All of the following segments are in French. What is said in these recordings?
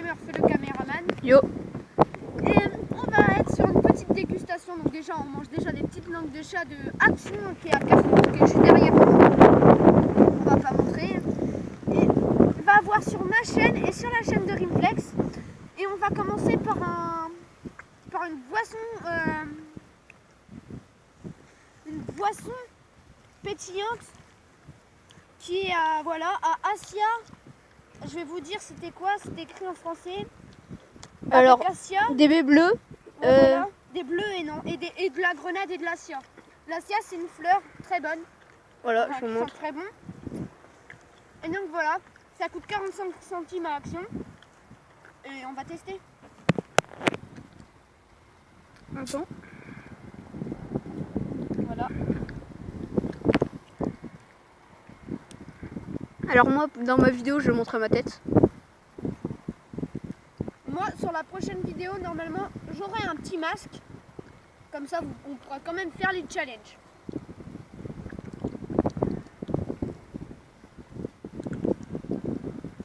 Gamer fait le caméraman. Yo. Et on va être sur une petite dégustation. Donc déjà, on mange déjà des petites langues de chat de Action qui est à Carrefour, qui est juste derrière moi. On va pas montrer. Et on va voir sur ma chaîne et sur la chaîne de Rimflex. Et on va commencer par une boisson pétillante qui est voilà, à Asia. Je vais vous dire c'était quoi, c'était écrit en français. Alors, avec Asia, des baies bleues. ouais, voilà, des bleus et non, et de la grenade et de l'Asia. L'Asia c'est une fleur très bonne. Voilà, Enfin, je vous qui sent montre. très bon. Et donc voilà, ça coûte 45 centimes à Action. Et on va tester. Attends. Voilà. Alors moi, dans ma vidéo, je montre ma tête. Moi, sur la prochaine vidéo, normalement, j'aurai un petit masque. Comme ça, on pourra quand même faire les challenges.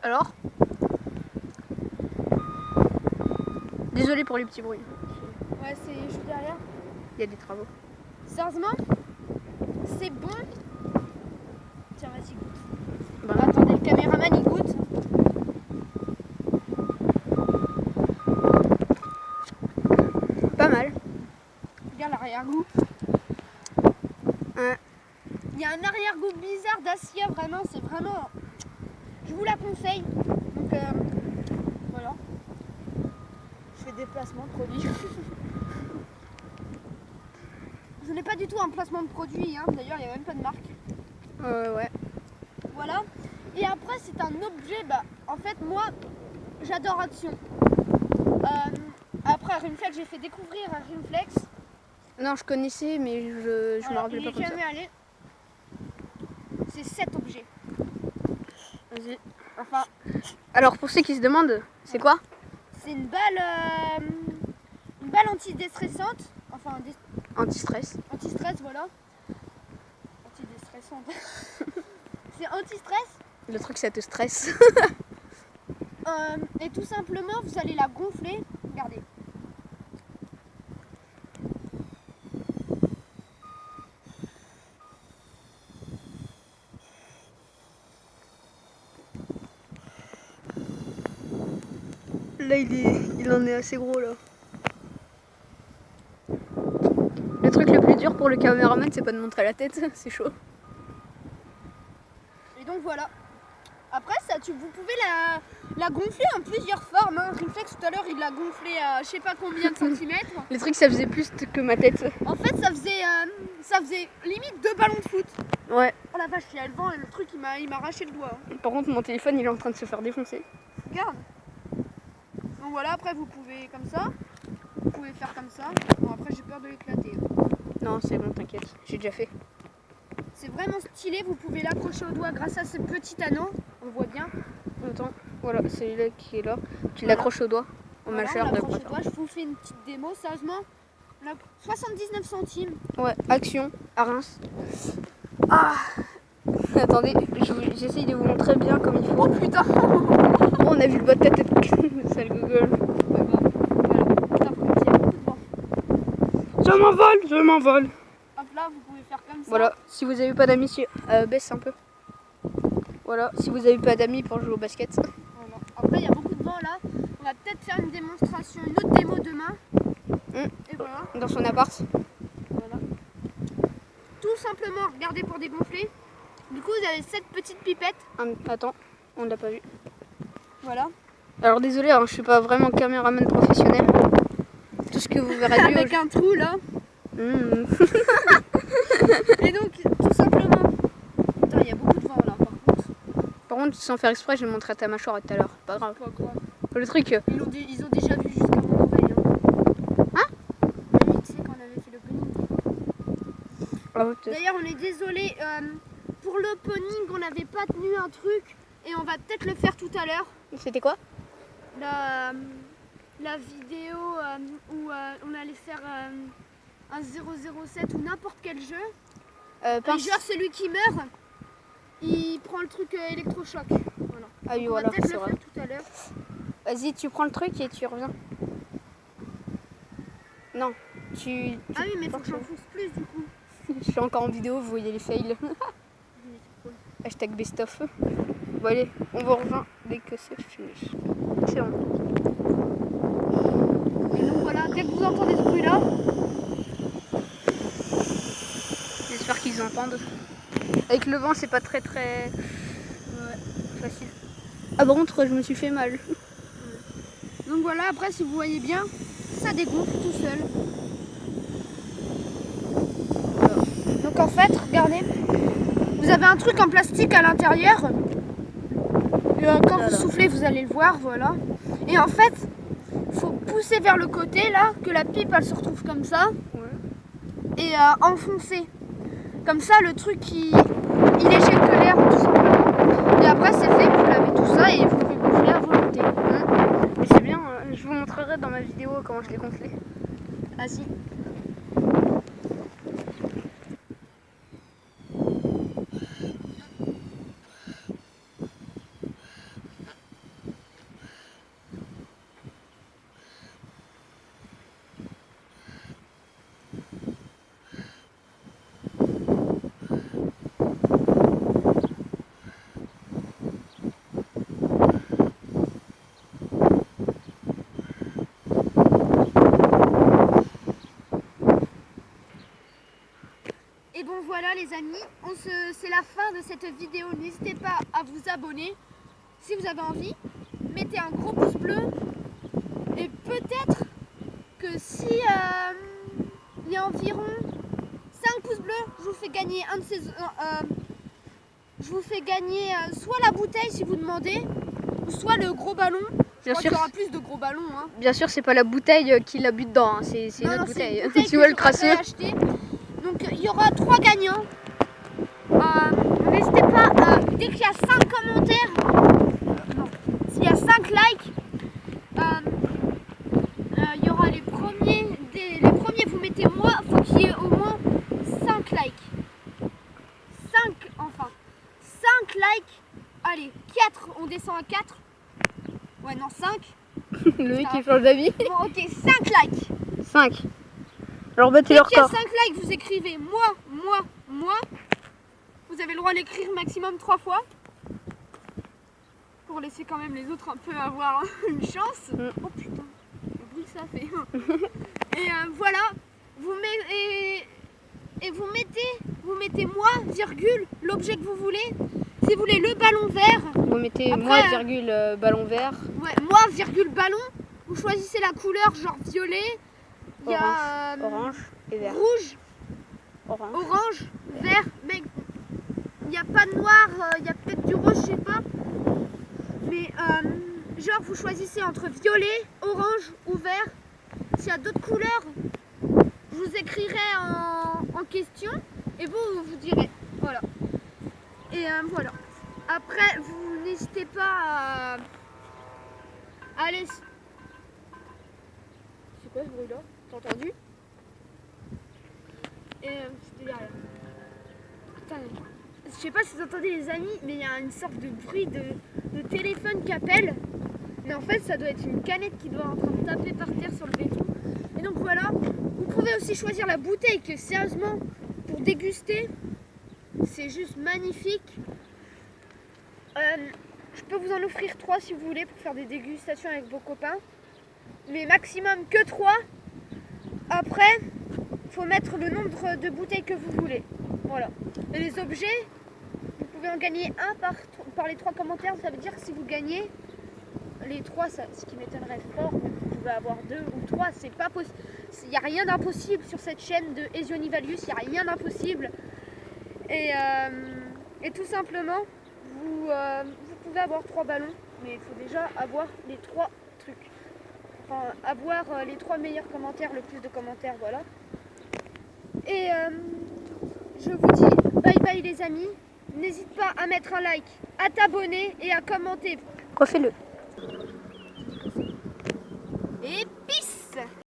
Alors, désolé pour les petits bruits. Ouais, c'est juste derrière. Il y a des travaux. Sérieusement, c'est bon. Tiens, vas-y, goûte. Bah, Attendez, le caméraman, il goûte. pas mal. Regarde l'arrière-goût. Ouais. Il y a un arrière-goût bizarre d'Asia, vraiment, c'est vraiment... Je vous la conseille. Donc, voilà. Je fais des placements de produits. Je n'ai pas du tout un placement de produit, hein. D'ailleurs, il n'y a même pas de marque. Ouais. Voilà. Et après, c'est un objet, en fait, moi, j'adore Action. Après, à Rimflex, j'ai fait découvrir à Rimflex. Non, je connaissais, mais je me Voilà, rappelais il pas est comme ça. jamais allé. C'est cet objet. Vas-y. Enfin, Alors, pour ceux qui se demandent, c'est quoi? c'est une balle antidéstressante. Enfin, Anti-stress. anti-stress, voilà. Antidéstressante. C'est anti-stress. Le truc, ça te stresse. Et tout simplement, vous allez la gonfler. Regardez. Là, il en est assez gros, là. Le truc le plus dur pour le caméraman, c'est pas de montrer la tête, c'est chaud. Et donc voilà. Après, ça, vous pouvez la gonfler en plusieurs formes. Hein. Rimflex, tout à l'heure, il l'a gonflé à je sais pas combien de centimètres. Le truc, ça faisait plus que ma tête. En fait, ça faisait limite 2 ballons de foot. Ouais. Oh la vache, il y a le vent et le truc, il m'a arraché le doigt. Hein. Par contre, mon téléphone, il est en train de se faire défoncer. Regarde. Donc voilà, après, vous pouvez comme ça. Vous pouvez faire comme ça. Bon, après, j'ai peur de l'éclater. Non, c'est bon, t'inquiète, j'ai déjà fait. C'est vraiment stylé, vous pouvez l'accrocher au doigt grâce à ce petit anneau. On voit bien. Attends, voilà, c'est là qui est là. Tu Voilà. l'accroches au doigt. On Voilà, m'a on cher de l'accroche au préférence. doigt. Je vous fais une petite démo, sérieusement. On a 79 centimes. Ouais, Action, à Reims. Ah. Attendez, j'essaye de vous montrer bien comme il faut. Oh putain. Oh, on a vu le bas de ta tête. Sale Google. Voilà. Putain, faut qu'il y ait beaucoup de vent. Je m'envole. Hop là, vous pouvez faire comme ça. Voilà, si vous avez pas d'amis, baisse un peu. Voilà, si vous avez pas d'amis pour jouer au basket. Voilà. Après, il y a beaucoup de vent là. On va peut-être faire une démonstration, une autre démo demain. Et voilà. Dans son appart. Voilà. Tout simplement, regardez pour dégonfler. Du coup, vous avez cette petite pipette. Attends, on l'a pas vu. Voilà. Alors désolé, hein, je suis pas vraiment caméraman professionnel. Tout ce que vous verrez lui Avec un trou là. Mmh. Et donc, tout simplement. Putain, il y a beaucoup de vent là par contre. Par contre, sans faire exprès, je vais montrer ta mâchoire tout à l'heure. Pas grave. Quoi, quoi. Le truc. Ils ont déjà vu jusqu'à mon oreille. Hein? Oui, tu sais, quand on avait fait l'opening. D'ailleurs, on est désolé. Pour l'opening, on n'avait pas tenu un truc. Et on va peut-être le faire tout à l'heure. C'était quoi? La vidéo où on allait faire un 007 ou n'importe quel jeu. Et genre celui qui meurt, il prend le truc électrochoc. Voilà. Ah oui, Donc, voilà, on va peut-être c'est le vrai. faire tout à l'heure. Vas-y, tu prends le truc et tu reviens. Non, Ah oui, mais faut que j'enfonce plus du coup. Je suis encore en vidéo, vous voyez les fails. Hashtag best of. Bon allez, on vous revient dès que c'est fini. C'est bon. Et donc voilà, dès que vous entendez ce bruit-là, J'espère qu'ils entendent. Avec le vent, c'est pas très facile. Ah par contre, je me suis fait mal. donc voilà, après si vous voyez bien, ça dégonfle tout seul. Voilà. Donc en fait, regardez, vous avez un truc en plastique à l'intérieur. Quand vous soufflez, vous allez le voir, voilà. Et en fait, faut pousser vers le côté là, que la pipe elle se retrouve comme ça. Ouais. Et enfoncer. Comme ça, le truc il éjecte l'air tout simplement. Et après, c'est fait, vous lavez tout ça et vous pouvez gonfler à volonté. Mais c'est bien, je vous montrerai dans ma vidéo comment je l'ai gonflé. Ah si. Et bon voilà les amis, c'est la fin de cette vidéo. N'hésitez pas à vous abonner si vous avez envie. Mettez un gros pouce bleu. Et peut-être que si il y a environ 5 pouces bleus, je vous fais gagner un de ces... je vous fais gagner soit la bouteille si vous demandez, ou soit le gros ballon. Je crois qu'il y aura plus de gros ballons. Hein. Bien sûr, c'est pas la bouteille qui la bute dedans, hein. C'est une autre bouteille. Si vous voulez le tracer. Donc il y aura 3 gagnants. N'hésitez pas, dès qu'il y a 5 commentaires, non, s'il y a 5 likes, il y aura les premiers, les premiers vous mettez moi, il faut qu'il y ait au moins 5 likes. 5 enfin. 5 likes, allez, 4, on descend à 4. Ouais non, 5. Le mec qui change d'avis. Bon ok, 5 likes. 5. Alors battez leur Dès qu'il y a corps. 5 likes, vous écrivez moi. Vous avez le droit d'écrire maximum 3 fois. Pour laisser quand même les autres un peu avoir une chance. Oh putain, le bruit que ça fait. Et voilà, vous mettez moi, virgule, l'objet que vous voulez. Si vous voulez le ballon vert. Vous mettez après, moi, virgule, ballon vert. Ouais, moi, virgule, ballon. Vous choisissez la couleur, genre violet. Il y a orange et vert. Rouge, orange, vert. Mais il n'y a pas de noir, il y a peut-être du rouge, je sais pas. Mais genre vous choisissez entre violet, orange ou vert. S'il y a d'autres couleurs, je vous écrirai en question et vous direz. Voilà. Et voilà. Après, vous n'hésitez pas à aller. C'est quoi ce bruit là? T'as entendu? Et c'était derrière. Putain, je sais pas si vous entendez les amis, mais il y a une sorte de bruit de téléphone qui appelle. Mais en fait, ça doit être une canette qui doit être en train de taper par terre sur le béton. Et donc voilà, vous pouvez aussi choisir la bouteille que sérieusement, pour déguster, c'est juste magnifique. Je peux vous en offrir 3 si vous voulez pour faire des dégustations avec vos copains. Mais maximum que 3. Après, il faut mettre le nombre de bouteilles que vous voulez. Voilà. Et les objets, vous pouvez en gagner un par les 3 commentaires. Ça veut dire que si vous gagnez les 3, ce qui m'étonnerait fort, mais vous pouvez avoir 2 ou 3. C'est pas possible. Il n'y a rien d'impossible sur cette chaîne de Esionivalius. Il n'y a rien d'impossible. Et tout simplement, vous pouvez avoir 3 ballons, mais il faut déjà avoir les 3 trucs. Enfin, avoir les 3 meilleurs commentaires, le plus de commentaires, voilà. Et je vous dis bye bye les amis. N'hésite pas à mettre un like, à t'abonner et à commenter. Refais-le. Et puis